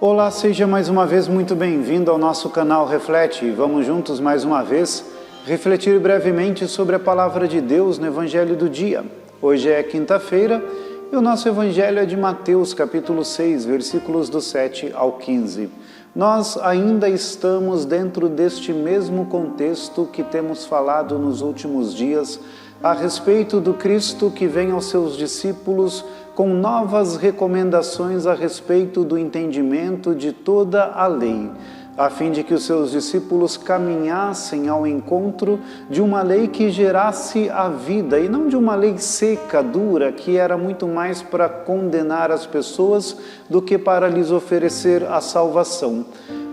Olá, seja mais uma vez muito bem-vindo ao nosso canal Reflete. Vamos juntos mais uma vez refletir brevemente sobre a Palavra de Deus no Evangelho do dia. Hoje é quinta-feira e o nosso Evangelho é de Mateus, capítulo 6, versículos do 7 ao 15. Nós ainda estamos dentro deste mesmo contexto que temos falado nos últimos dias a respeito do Cristo que vem aos seus discípulos com novas recomendações a respeito do entendimento de toda a lei, a fim de que os seus discípulos caminhassem ao encontro de uma lei que gerasse a vida, e não de uma lei seca, dura, que era muito mais para condenar as pessoas do que para lhes oferecer a salvação.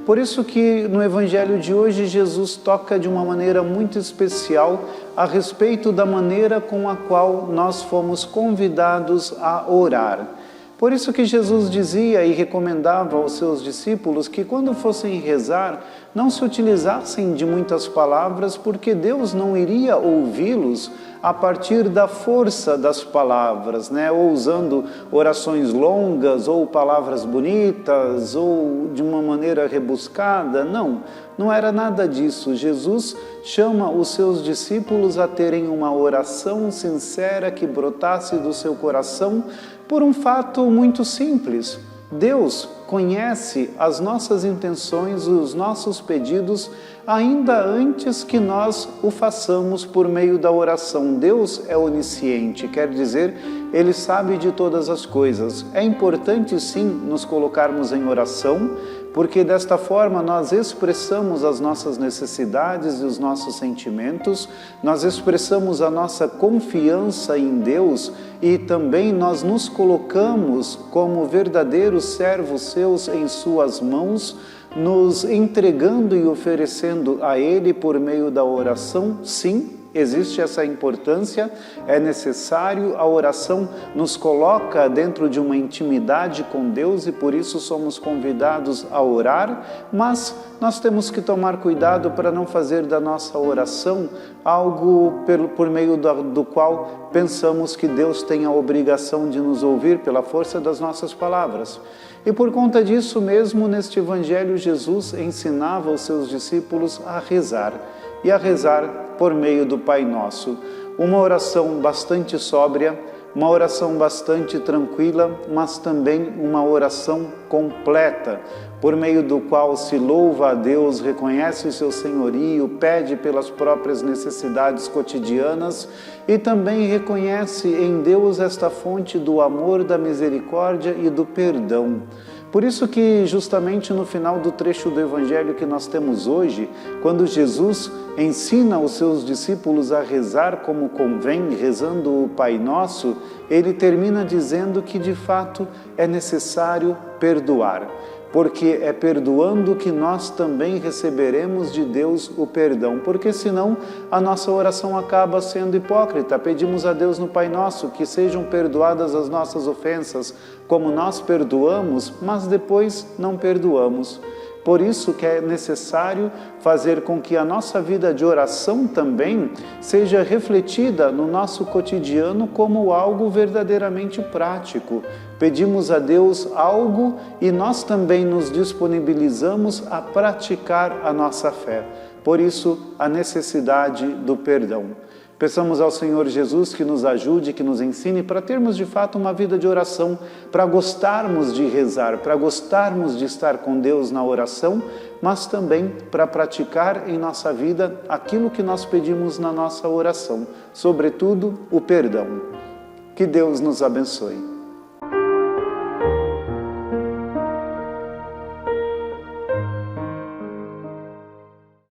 Por isso que no Evangelho de hoje Jesus toca de uma maneira muito especial a respeito da maneira com a qual nós fomos convidados a orar. Por isso que Jesus dizia e recomendava aos seus discípulos que quando fossem rezar, não se utilizassem de muitas palavras, porque Deus não iria ouvi-los a partir da força das palavras, ou usando orações longas, ou palavras bonitas, ou de uma maneira rebuscada. Não era nada disso. Jesus chama os seus discípulos a terem uma oração sincera que brotasse do seu coração por um fato muito simples. Deus conhece as nossas intenções, os nossos pedidos, ainda antes que nós o façamos por meio da oração. Deus é onisciente, quer dizer, Ele sabe de todas as coisas. É importante sim nos colocarmos em oração, porque desta forma nós expressamos as nossas necessidades e os nossos sentimentos, nós expressamos a nossa confiança em Deus e também nós nos colocamos como verdadeiros servos seus em suas mãos, nos entregando e oferecendo a Ele por meio da oração. Sim, existe essa importância, é necessário, a oração nos coloca dentro de uma intimidade com Deus e por isso somos convidados a orar, mas nós temos que tomar cuidado para não fazer da nossa oração algo por meio do qual pensamos que Deus tem a obrigação de nos ouvir pela força das nossas palavras. E por conta disso mesmo, neste Evangelho, Jesus ensinava os seus discípulos a rezar, e a rezar por meio do Pai Nosso. Uma oração bastante sóbria, uma oração bastante tranquila, mas também uma oração completa, por meio do qual se louva a Deus, reconhece o seu senhorio, pede pelas próprias necessidades cotidianas e também reconhece em Deus esta fonte do amor, da misericórdia e do perdão. Por isso que justamente no final do trecho do Evangelho que nós temos hoje, quando Jesus ensina os seus discípulos a rezar como convém, rezando o Pai Nosso, ele termina dizendo que de fato é necessário perdoar, porque é perdoando que nós também receberemos de Deus o perdão, porque senão a nossa oração acaba sendo hipócrita. Pedimos a Deus no Pai Nosso que sejam perdoadas as nossas ofensas, como nós perdoamos, mas depois não perdoamos. Por isso que é necessário fazer com que a nossa vida de oração também seja refletida no nosso cotidiano como algo verdadeiramente prático. Pedimos a Deus algo e nós também nos disponibilizamos a praticar a nossa fé. Por isso, a necessidade do perdão. Peçamos ao Senhor Jesus que nos ajude, que nos ensine para termos de fato uma vida de oração, para gostarmos de rezar, para gostarmos de estar com Deus na oração, mas também para praticar em nossa vida aquilo que nós pedimos na nossa oração, sobretudo o perdão. Que Deus nos abençoe.